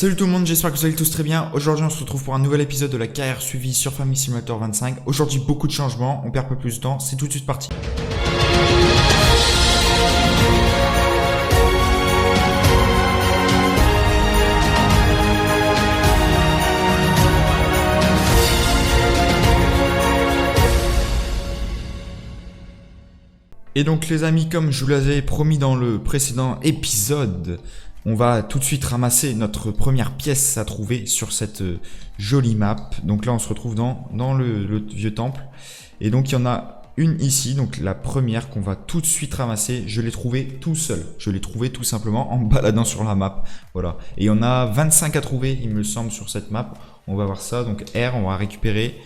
Salut tout le monde, j'espère que vous allez tous très bien. Aujourd'hui on se retrouve pour un nouvel épisode de la carrière suivie sur Farming Simulator 25. Aujourd'hui beaucoup de changements, on perd pas plus de temps, c'est tout de suite parti. Et donc les amis, comme je vous l'avais promis dans le précédent épisode, on va tout de suite ramasser notre première pièce à trouver sur cette jolie map. Donc là on se retrouve dans le vieux temple. Et donc il y en a une ici, donc la première qu'on va tout de suite ramasser. Je l'ai trouvée tout seul, je l'ai trouvée tout simplement en baladant sur la map. Voilà. Et il y en a 25 à trouver il me semble sur cette map. On va voir ça, donc R on va récupérer.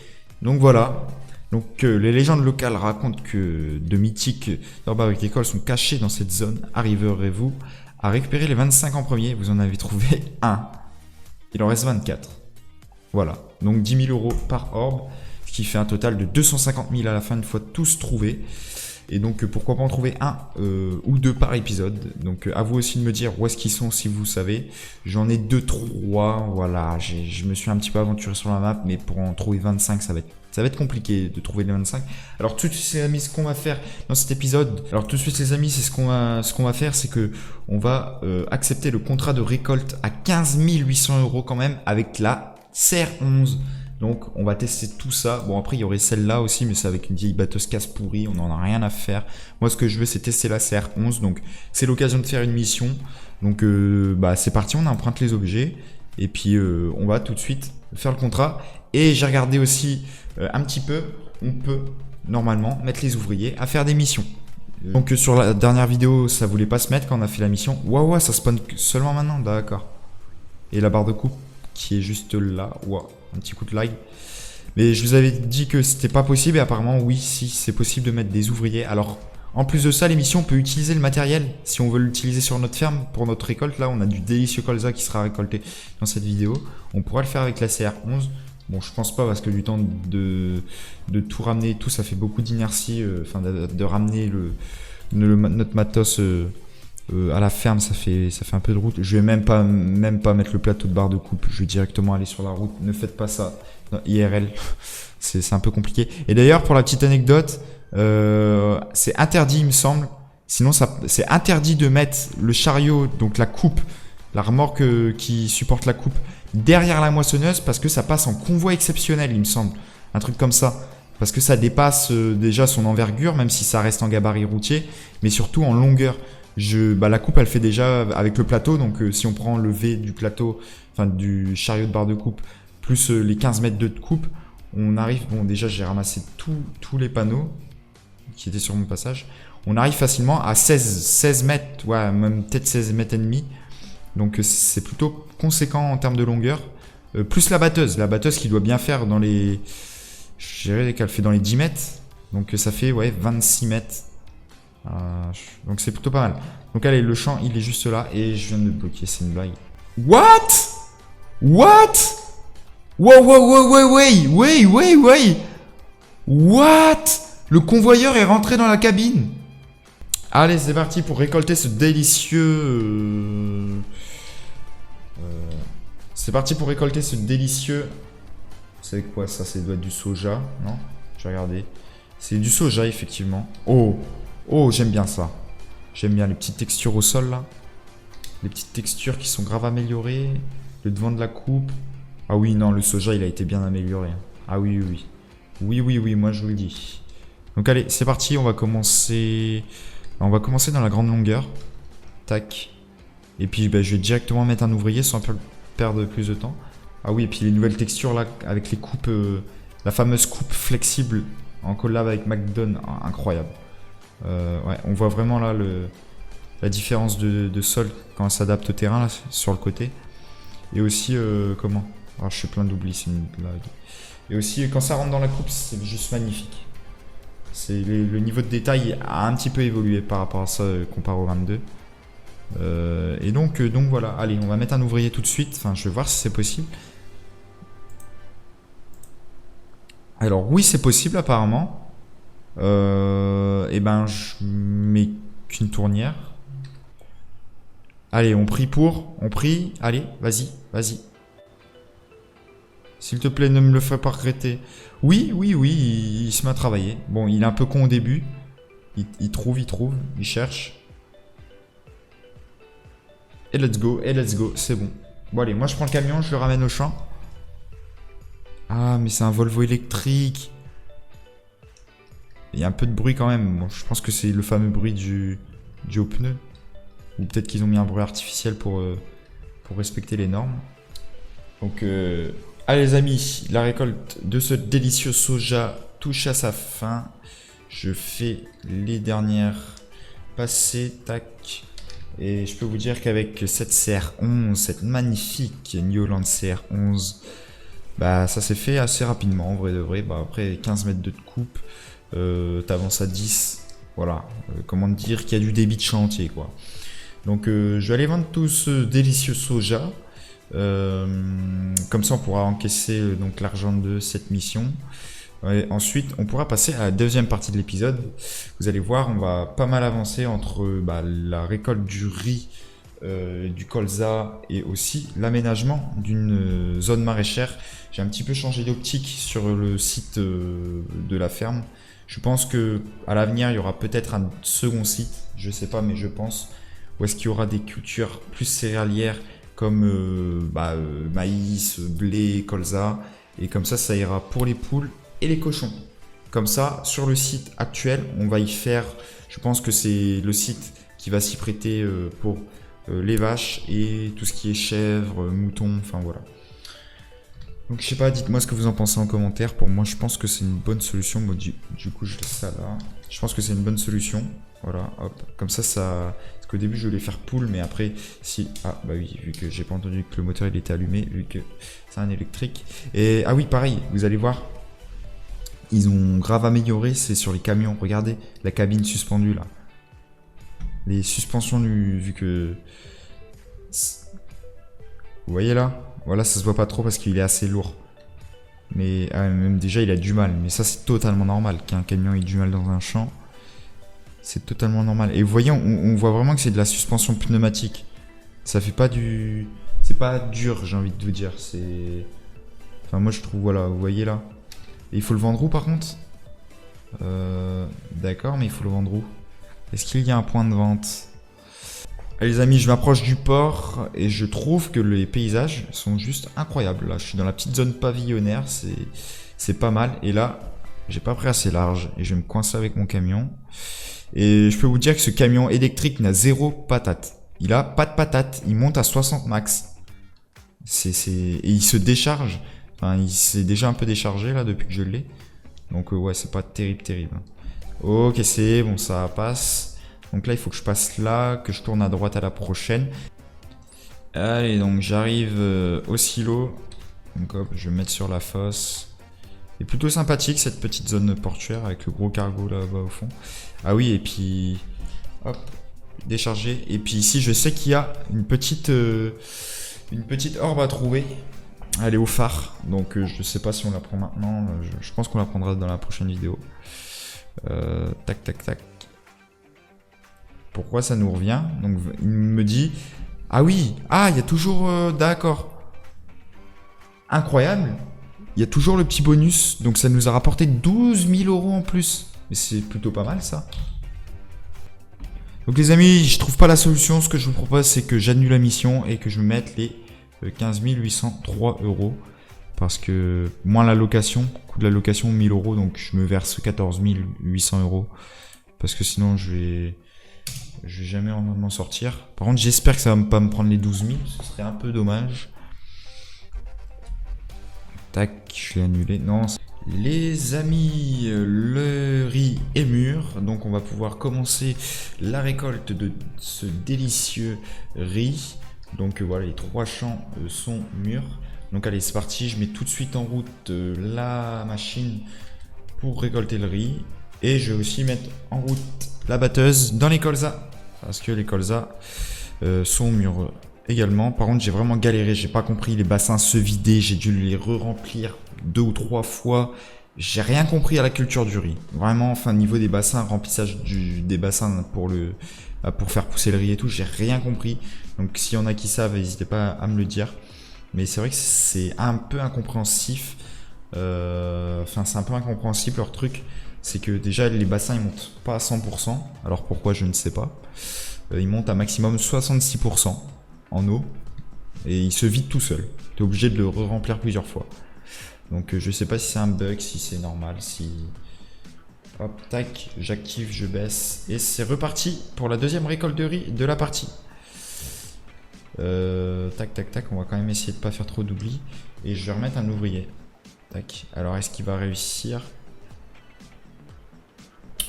Donc voilà. Donc les légendes locales racontent que de mythiques herbes agricoles sont cachés dans cette zone. Arriverez-vous à récupérer les 25 en premier? Vous en avez trouvé un. Il en reste 24. Voilà. Donc 10 000 € par orbe, ce qui fait un total de 250 000 à la fin une fois tous trouvés. Et donc pourquoi pas en trouver un ou deux par épisode. Donc à vous aussi de me dire où est-ce qu'ils sont si vous savez. J'en ai 2-3, voilà. Je me suis un petit peu aventuré sur la map, mais pour en trouver 25 ça va être compliqué de trouver les 25. Alors tout de suite les amis, ce qu'on va faire dans cet épisode, c'est ce qu'on va faire, c'est que on va accepter le contrat de récolte à 15 800 € quand même avec la CR11. Donc on va tester tout ça. Bon après il y aurait celle-là aussi, mais c'est avec une vieille batteuse casse pourrie, on n'en a rien à faire. Moi ce que je veux c'est tester la CR11, donc c'est l'occasion de faire une mission. Donc c'est parti, on emprunte les objets et puis on va tout de suite faire le contrat. Et j'ai regardé aussi un petit peu, on peut normalement mettre les ouvriers à faire des missions. Donc sur la dernière vidéo ça voulait pas se mettre quand on a fait la mission. Waouh, ça spawn seulement maintenant, d'accord. Et la barre de coupe qui est juste là, waouh. Un petit coup de lag. Mais je vous avais dit que c'était pas possible et apparemment oui, si c'est possible de mettre des ouvriers. Alors en plus de ça, l'émission on peut utiliser le matériel si on veut l'utiliser sur notre ferme pour notre récolte. Là on a du délicieux colza qui sera récolté dans cette vidéo. On pourra le faire avec la CR11. Bon je pense pas parce que du temps de tout ramener et tout, ça fait beaucoup d'inertie. De ramener notre matos à la ferme, ça fait un peu de route. Je vais même pas mettre le plateau de barre de coupe. Je vais directement aller sur la route. Ne faites pas ça dans IRL. C'est un peu compliqué. Et d'ailleurs, pour la petite anecdote, c'est interdit, il me semble. Sinon, c'est interdit de mettre le chariot, donc la coupe, la remorque qui supporte la coupe, derrière la moissonneuse parce que ça passe en convoi exceptionnel, il me semble. Un truc comme ça. Parce que ça dépasse déjà son envergure, même si ça reste en gabarit routier, mais surtout en longueur. La coupe elle fait déjà avec le plateau, donc si on prend le V du plateau, enfin du chariot de barre de coupe, plus les 15 mètres de coupe, on arrive, bon déjà j'ai ramassé tous les panneaux qui étaient sur mon passage, on arrive facilement à 16 mètres, ouais, même peut-être 16 mètres et demi, donc c'est plutôt conséquent en termes de longueur, plus la batteuse qui doit bien faire dans les, je dirais qu'elle fait dans les 10 mètres, donc ça fait ouais 26 mètres. Donc c'est plutôt pas mal. Donc allez, le champ il est juste là et je viens de me bloquer, c'est une blague. What? What? Wait. What? Le convoyeur est rentré dans la cabine. Allez, c'est parti pour récolter ce délicieux... C'est parti pour récolter ce délicieux... C'est quoi ça? Ça doit être du soja, non? Je vais regarder. C'est du soja effectivement. Oh, j'aime bien ça. J'aime bien les petites textures au sol là. Les petites textures qui sont grave améliorées. Le devant de la coupe. Ah oui, non, le soja il a été bien amélioré. Ah oui. Oui, moi je vous le dis. Donc allez, c'est parti, on va commencer dans la grande longueur. Tac. Et puis je vais directement mettre un ouvrier sans perdre plus de temps. Ah oui, et puis les nouvelles textures là, avec les coupes, la fameuse coupe flexible en collab avec McDon, incroyable. Ouais, on voit vraiment là la différence de sol quand elle s'adapte au terrain là, sur le côté. Et aussi comment? Ah, je suis plein d'oubli, c'est une blague. Et aussi quand ça rentre dans la coupe, c'est juste magnifique. Le niveau de détail a un petit peu évolué par rapport à ça comparé au 22. Et donc voilà, allez, on va mettre un ouvrier tout de suite. Enfin, je vais voir si c'est possible. Alors oui, c'est possible apparemment. Et ben je mets qu'une tournière. Allez, on prie, allez, vas-y. Vas-y. S'il te plaît, ne me le fais pas regretter. Oui, il se met à travailler. Bon, il est un peu con au début. Il trouve, il cherche. Et let's go, c'est bon. Bon allez, moi je prends le camion, je le ramène au champ. Ah, mais c'est un Volvo électrique. Il y a un peu de bruit quand même. Bon, je pense que c'est le fameux bruit du haut pneu. Ou peut-être qu'ils ont mis un bruit artificiel pour respecter les normes. Donc, allez les amis, la récolte de ce délicieux soja touche à sa fin. Je fais les dernières passées, tac. Et je peux vous dire qu'avec cette CR11, cette magnifique New Holland CR11, bah ça s'est fait assez rapidement en vrai de vrai. Bah, après 15 mètres de coupe, t'avances à 10. Voilà, comment te dire qu'il y a du débit de chantier quoi. Donc je vais aller vendre tout ce délicieux soja. Comme ça on pourra encaisser donc l'argent de cette mission. Et ensuite on pourra passer à la deuxième partie de l'épisode. Vous allez voir, on va pas mal avancer entre la récolte du riz, du colza et aussi l'aménagement d'une zone maraîchère. J'ai un petit peu changé d'optique sur le site de la ferme. Je pense que à l'avenir il y aura peut-être un second site, je sais pas mais je pense, où est-ce qu'il y aura des cultures plus céréalières comme maïs, blé, colza, et comme ça ira pour les poules et les cochons. Comme ça, sur le site actuel, on va y faire, je pense que c'est le site qui va s'y prêter pour les vaches et tout ce qui est chèvres, moutons, enfin voilà. Donc je sais pas, dites-moi ce que vous en pensez en commentaire. Pour moi, je pense que c'est une bonne solution. Bon, du coup, je laisse ça là. Je pense que c'est une bonne solution. Voilà, hop. Comme ça. Parce qu'au début, je voulais faire poule, mais après, si. Ah, bah oui, vu que j'ai pas entendu que le moteur il était allumé, vu que c'est un électrique. Et ah oui, pareil, vous allez voir. Ils ont grave amélioré, c'est sur les camions. Regardez la cabine suspendue là. Les suspensions, vu que. Vous voyez là? Voilà, ça se voit pas trop parce qu'il est assez lourd. Mais même déjà, il a du mal. Mais ça, c'est totalement normal. Qu'un camion ait du mal dans un champ, c'est totalement normal. Et vous voyez, on voit vraiment que c'est de la suspension pneumatique. Ça fait pas du... C'est pas dur, j'ai envie de vous dire. C'est... Enfin, moi, je trouve, voilà, vous voyez là. Et il faut le vendre où, par contre? D'accord, mais il faut le vendre où? Est-ce qu'il y a un point de vente? Allez les amis, je m'approche du port et je trouve que les paysages sont juste incroyables. Là, je suis dans la petite zone pavillonnaire, c'est pas mal. Et là, j'ai pas pris assez large et je vais me coincer avec mon camion. Et je peux vous dire que ce camion électrique n'a zéro patate. Il a pas de patate, il monte à 60 max. Et il se décharge. Enfin, il s'est déjà un peu déchargé là depuis que je l'ai. Donc ouais, c'est pas terrible. Ok, c'est bon, ça passe. Donc là, il faut que je passe là, que je tourne à droite à la prochaine. Allez, donc j'arrive au silo. Donc hop, je vais me mettre sur la fosse. C'est plutôt sympathique cette petite zone portuaire avec le gros cargo là-bas au fond. Ah oui, et puis... Hop, décharger. Et puis ici, je sais qu'il y a une petite orbe à trouver. Elle est au phare. Donc je sais pas si on la prend maintenant. Je pense qu'on la prendra dans la prochaine vidéo. Tac. Pourquoi ça nous revient? Donc il me dit... Ah oui, il y a toujours... D'accord. Incroyable. Il y a toujours le petit bonus. Donc ça nous a rapporté 12 000 € en plus. Mais c'est plutôt pas mal ça. Donc les amis, je trouve pas la solution. Ce que je vous propose, c'est que j'annule la mission et que je mette les 15 803 €. Parce que moins la location, coût de la location 1000 €. Donc je me verse 14 800 €. Parce que sinon je vais jamais m'en sortir. Par contre, j'espère que ça va pas me prendre les 12 000. Ce serait un peu dommage. Tac, je l'ai annulé. Non. Les amis, le riz est mûr. Donc, on va pouvoir commencer la récolte de ce délicieux riz. Donc, voilà, les 3 champs sont mûrs. Donc, allez, c'est parti. Je mets tout de suite en route la machine pour récolter le riz. Et je vais aussi mettre en route la batteuse dans les colzas. Parce que les colzas sont mûrs également. Par contre, j'ai vraiment galéré. J'ai pas compris les bassins se vider. J'ai dû les re-remplir 2 ou 3 fois. J'ai rien compris à la culture du riz. Vraiment, enfin, niveau des bassins, remplissage des bassins pour faire pousser le riz et tout, j'ai rien compris. Donc, s'il y en a qui savent, n'hésitez pas à me le dire. Mais c'est vrai que c'est un peu incompréhensif. Enfin, c'est un peu incompréhensible leur truc. C'est que déjà, les bassins, ils montent pas à 100%. Alors pourquoi, je ne sais pas. Ils montent à maximum 66% en eau. Et ils se vident tout seul. Tu es obligé de le remplir plusieurs fois. Donc je sais pas si c'est un bug, si c'est normal, si... Hop, tac, j'active, je baisse. Et c'est reparti pour la deuxième récolte de riz de la partie. Tac, tac, tac, on va quand même essayer de pas faire trop d'oubli. Et je vais remettre un ouvrier. Tac, alors est-ce qu'il va réussir?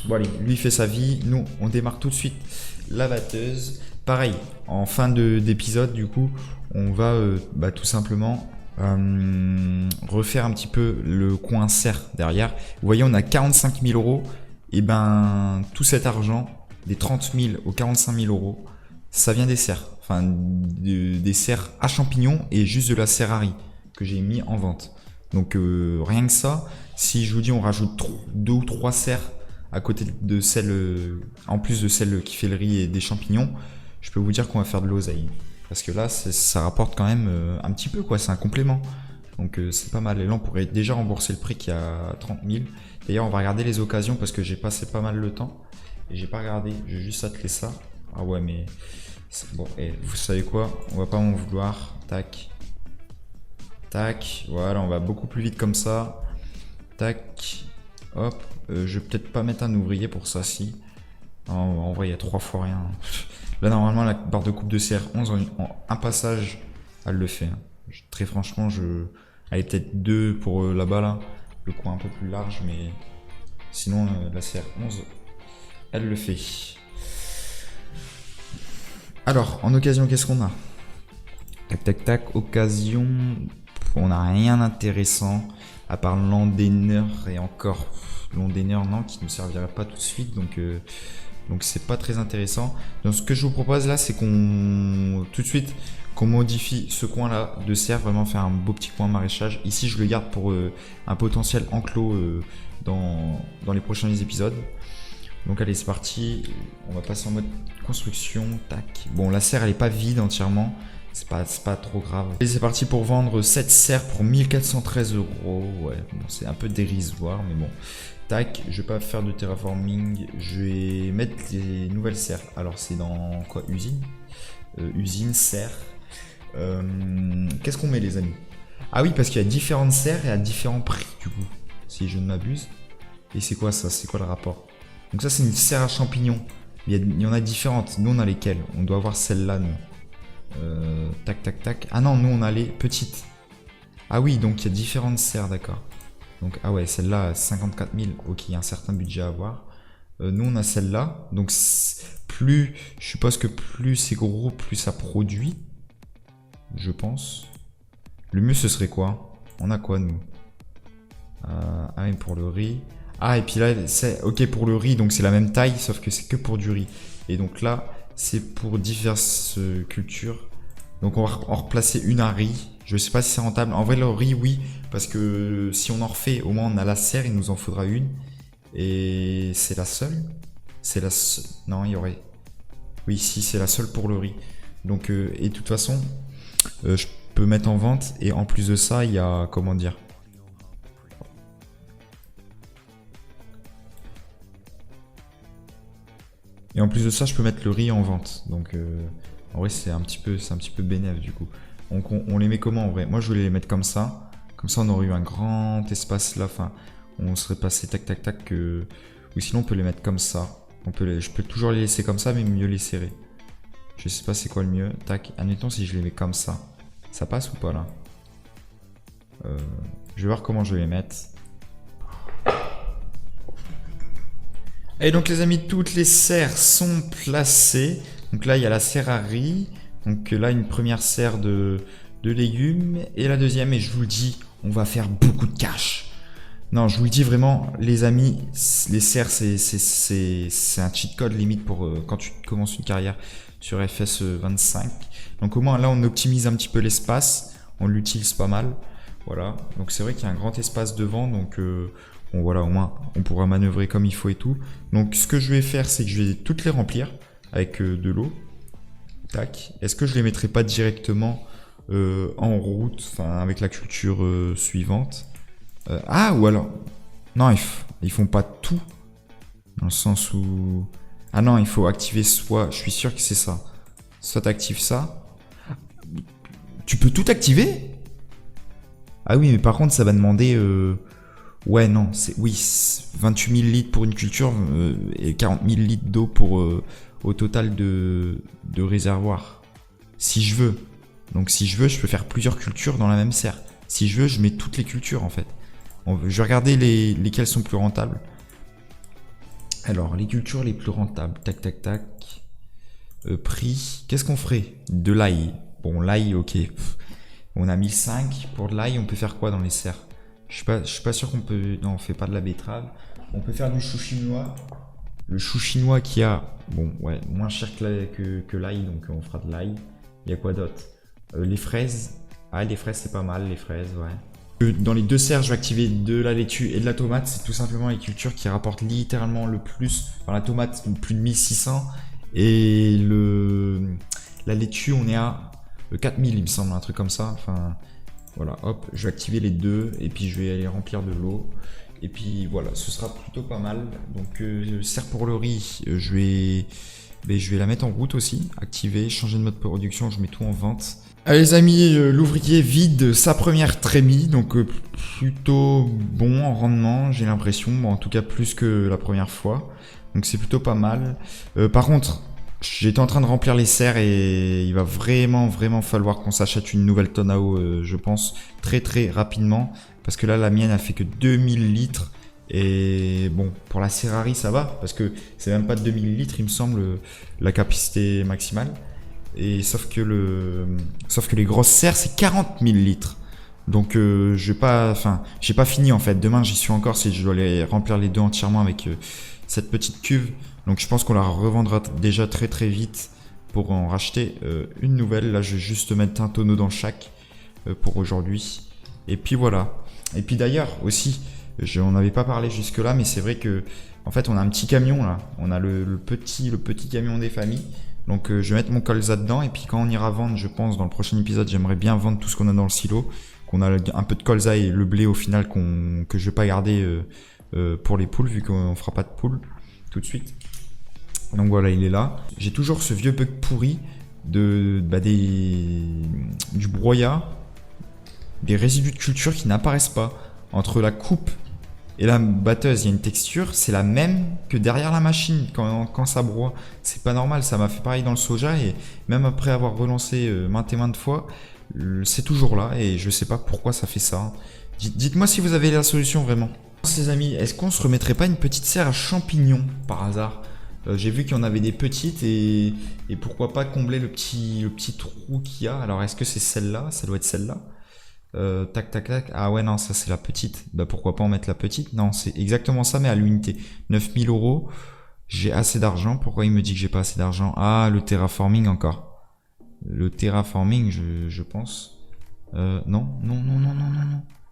Bon allez, lui fait sa vie, nous on démarre tout de suite la batteuse. Pareil, en fin d'épisode du coup, on va tout simplement refaire un petit peu le coin serre derrière. Vous voyez, on a 45 000 euros. Et ben tout cet argent, des 30 000 aux 45 000 euros, ça vient des serres. Enfin, des serres à champignons et juste de la serre à riz que j'ai mis en vente. Donc rien que ça, si je vous dis on rajoute 2 ou 3 serres à côté de celle, en plus de celle qui fait le riz et des champignons, je peux vous dire qu'on va faire de l'oseille. Parce que là, ça rapporte quand même un petit peu, quoi. C'est un complément. Donc c'est pas mal. Et là, on pourrait déjà rembourser le prix qui a 30 000. D'ailleurs, on va regarder les occasions parce que j'ai passé pas mal le temps. Et j'ai pas regardé. J'ai juste attelé ça. Ah ouais, mais... Bon, et vous savez quoi? On va pas m'en vouloir. Tac. Tac. Voilà, on va beaucoup plus vite comme ça. Tac. Hop. Je vais peut-être pas mettre un ouvrier pour ça, si. En vrai, il y a 3 fois rien. Là, normalement, la barre de coupe de CR11, en un passage, elle le fait. Très franchement, elle est peut-être 2 pour là-bas, là. Le coin un peu plus large, mais sinon, la CR11, elle le fait. Alors, en occasion, qu'est-ce qu'on a? Tac, tac, tac. Occasion, on n'a rien d'intéressant, à part l'endéneur et encore... L'ondéneur, non, qui ne servirait pas tout de suite, donc c'est pas très intéressant. Donc ce que je vous propose là, c'est qu'on tout de suite qu'on modifie ce coin là de serre, vraiment faire un beau petit coin maraîchage. Ici je le garde pour un potentiel enclos dans les prochains épisodes. Donc allez, c'est parti, on va passer en mode construction. Tac. Bon, la serre elle est pas vide entièrement, c'est pas trop grave. Et c'est parti pour vendre cette serre pour 1413 €. Ouais, bon, c'est un peu dérisoire, mais bon. Tac, je vais pas faire de terraforming, je vais mettre les nouvelles serres. Alors c'est dans quoi? Usine, usine, serre. Qu'est-ce qu'on met, les amis? Ah oui, parce qu'il y a différentes serres et à différents prix du coup, si je ne m'abuse. Et c'est quoi ça? C'est quoi le rapport? Donc ça c'est une serre à champignons. Il y en a différentes. Nous on a lesquelles? On doit avoir celle-là, nous. Tac, tac, tac. Ah non, nous on a les petites. Ah oui, donc il y a différentes serres, d'accord. Donc, ah ouais, celle-là, 54 000. Ok, il y a un certain budget à avoir. Nous, on a celle-là. Donc, plus, je suppose que plus c'est gros, plus ça produit. Je pense. Le mieux, ce serait quoi? On a quoi, nous? Ah oui, pour le riz. Ah, et puis là, c'est ok pour le riz. Donc, c'est la même taille, sauf que c'est que pour du riz. Et donc là, c'est pour diverses cultures. Donc, on va en replacer une à riz. Je sais pas si c'est rentable. En vrai, le riz, oui. Parce que si on en refait, au moins on a la serre, il nous en faudra une. Et c'est la seule. C'est la seule. Non, il y aurait... Oui, si, c'est la seule pour le riz. Donc, et de toute façon, je peux mettre en vente. Et en plus de ça, il y a... Comment dire? Et en plus de ça, je peux mettre le riz en vente. Donc, en vrai, c'est un petit peu bénéf du coup. Donc, on les met comment en vrai? Moi, je voulais les mettre comme ça. Comme ça, on aurait eu un grand espace là. Enfin, on serait passé tac tac tac. Ou sinon, on peut les mettre comme ça. Je peux toujours les laisser comme ça, mais mieux les serrer. Je sais pas c'est quoi le mieux. Tac. Admettons si je les mets comme ça. Ça passe ou pas là? Je vais voir comment je vais les mettre. Et donc les amis, toutes les serres sont placées. Donc là, il y a la serre à riz. Donc là, une première serre de légumes. Et la deuxième, et je vous le dis, on va faire beaucoup de cash. Non, je vous le dis vraiment, les amis, les serres, c'est un cheat code limite pour quand tu commences une carrière sur FS25. Donc au moins là, on optimise un petit peu l'espace. On l'utilise pas mal. Voilà. Donc c'est vrai qu'il y a un grand espace devant. Donc... bon voilà, au moins on pourra manœuvrer comme il faut et tout. Donc ce que je vais faire, c'est que je vais toutes les remplir avec de l'eau. Tac. Est-ce que je les mettrai pas directement en route, enfin avec la culture suivante. Ah, ou alors... Non, ils font pas tout. Dans le sens où... Ah non, il faut activer soit... Je suis sûr que c'est ça. Soit t'actives ça. Tu peux tout activer? Ah oui, mais par contre, ça va demander... Ouais, non, c'est... Oui, 28 000 litres pour une culture et 40 000 litres d'eau pour... au total de réservoir. Si je veux. Donc si je veux, je peux faire plusieurs cultures dans la même serre. Si je veux, je mets toutes les cultures en fait. Je vais regarder lesquelles sont plus rentables. Alors, les cultures les plus rentables. Tac, tac, tac. Prix. Qu'est-ce qu'on ferait? De l'ail. Bon, l'ail, ok. On a 1005. Pour de l'ail, on peut faire quoi dans les serres? Je suis pas sûr qu'on peut... Non, on fait pas de la betterave. On peut faire du chou chinois. Le chou chinois qui a... Bon, ouais, moins cher que l'ail, donc on fera de l'ail. Il y a quoi d'autre? Les fraises. Ah, les fraises, c'est pas mal, les fraises, ouais. Dans les deux serres, je vais activer de la laitue et de la tomate. C'est tout simplement les cultures qui rapportent littéralement le plus. Enfin, la tomate, plus de 1600. Et la laitue, on est à 4000, il me semble, un truc comme ça. Enfin, voilà, hop, je vais activer les deux. Et puis, je vais aller remplir de l'eau. Et puis, voilà, ce sera plutôt pas mal. Donc, serre pour le riz, je vais la mettre en route aussi. Activer, changer de mode production, je mets tout en vente. Allez les amis, l'ouvrier vide sa première trémie, donc plutôt bon en rendement, j'ai l'impression, bon, en tout cas plus que la première fois, donc c'est plutôt pas mal. Par contre, j'étais en train de remplir les serres et il va vraiment falloir qu'on s'achète une nouvelle tonne à eau, je pense, très rapidement, parce que là la mienne elle fait que 2000 litres, et bon, pour la Serrari ça va, parce que c'est même pas 2000 litres il me semble, la capacité maximale. Et sauf que les grosses serres c'est 40 000 litres. Donc j'ai pas fini en fait. Demain j'y suis encore si je dois les remplir les deux entièrement avec cette petite cuve. Donc je pense qu'on la revendra déjà très vite pour en racheter une nouvelle. Là je vais juste mettre un tonneau dans chaque pour aujourd'hui. Et puis voilà. Et puis d'ailleurs aussi, on n'avait pas parlé jusque là, mais c'est vrai que en fait on a un petit camion là. On a le petit camion des familles. Donc je vais mettre mon colza dedans et puis quand on ira vendre, je pense dans le prochain épisode, j'aimerais bien vendre tout ce qu'on a dans le silo, qu'on a un peu de colza et le blé au final que je vais pas garder pour les poules vu qu'on fera pas de poules tout de suite. Donc voilà, il est là. J'ai toujours ce vieux bug pourri du broyat, des résidus de culture qui n'apparaissent pas entre la coupe et la batteuse. Il y a une texture, c'est la même que derrière la machine quand ça broie. C'est pas normal, ça m'a fait pareil dans le soja et même après avoir relancé maintes et maintes fois, c'est toujours là et je sais pas pourquoi ça fait ça. Dites-moi si vous avez la solution vraiment. Les amis, est-ce qu'on se remettrait pas une petite serre à champignons par hasard? J'ai vu qu'il y en avait des petites et pourquoi pas combler le petit trou qu'il y a. Alors est-ce que c'est celle-là? Ça doit être celle-là. Tac tac tac. Ah ouais non, ça c'est la petite. Bah pourquoi pas en mettre la petite? Non, c'est exactement ça mais à l'unité. 9000 €. J'ai assez d'argent. Pourquoi il me dit que j'ai pas assez d'argent? Ah, le terraforming encore. Le terraforming, je pense. Non.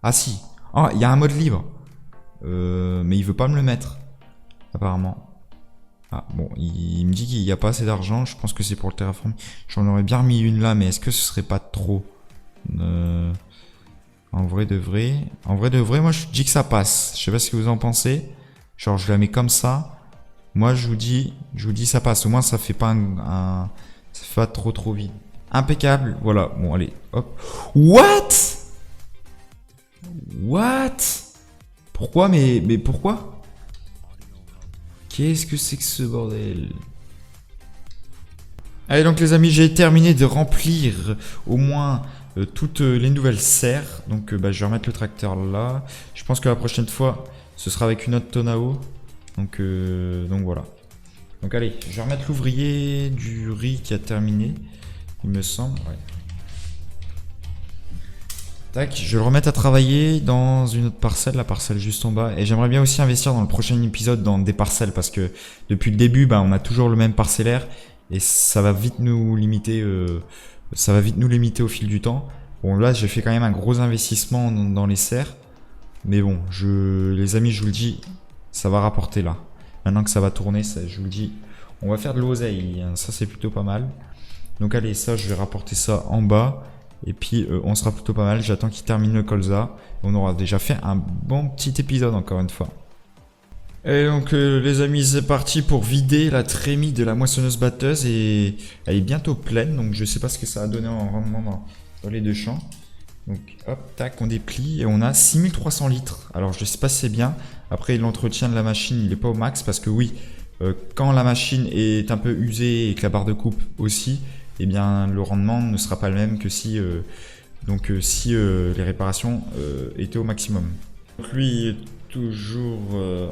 Ah si. Ah, il y a un mode libre. Mais il veut pas me le mettre. Apparemment. Ah bon, il me dit qu'il n'y a pas assez d'argent. Je pense que c'est pour le terraforming. J'en aurais bien remis une là, mais est-ce que ce serait pas trop? En vrai de vrai, moi je dis que ça passe. Je sais pas ce que vous en pensez. Genre je la mets comme ça. Moi je vous dis ça passe. Au moins ça fait pas ça fait pas trop vide. Impeccable. Voilà. Bon allez, hop. What? Pourquoi mais pourquoi? Qu'est-ce que c'est que ce bordel? Allez donc les amis, j'ai terminé de remplir au moins toutes les nouvelles serres. Donc je vais remettre le tracteur là. Je pense que la prochaine fois, ce sera avec une autre tonne à eau. Donc voilà. Donc allez, je vais remettre l'ouvrier du riz qui a terminé, il me semble. Ouais. Tac, je vais le remettre à travailler dans une autre parcelle, la parcelle juste en bas. Et j'aimerais bien aussi investir dans le prochain épisode dans des parcelles parce que depuis le début, on a toujours le même parcellaire et ça va vite nous limiter. Au fil du temps. Bon là j'ai fait quand même un gros investissement dans les serres. Mais bon, les amis, je vous le dis, ça va rapporter là. Maintenant que ça va tourner, je vous le dis, on va faire de l'oseille. Ça c'est plutôt pas mal. Donc allez, ça je vais rapporter ça en bas. Et puis on sera plutôt pas mal. J'attends qu'il termine le colza. On aura déjà fait un bon petit épisode encore une fois. Et donc les amis, c'est parti pour vider la trémie de la moissonneuse batteuse. Et elle est bientôt pleine. Donc je sais pas ce que ça a donné en rendement dans les deux champs. Donc hop, tac, on déplie et on a 6300 litres. Alors je sais pas si c'est bien. Après l'entretien de la machine, il est pas au max parce que oui, quand la machine est un peu usée et que la barre de coupe aussi, eh bien le rendement ne sera pas le même que si, les réparations étaient au maximum. Donc lui est toujours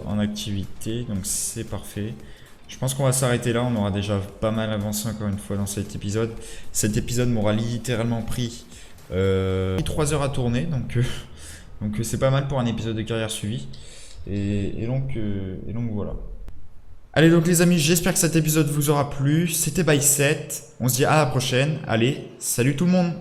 en activité, donc c'est parfait. Je pense qu'on va s'arrêter là, on aura déjà pas mal avancé encore une fois dans cet épisode. Cet épisode m'aura littéralement pris 3 heures à tourner, donc c'est pas mal pour un épisode de carrière suivi. Et donc voilà. Allez donc les amis, j'espère que cet épisode vous aura plu. C'était By7, on se dit à la prochaine. Allez, salut tout le monde!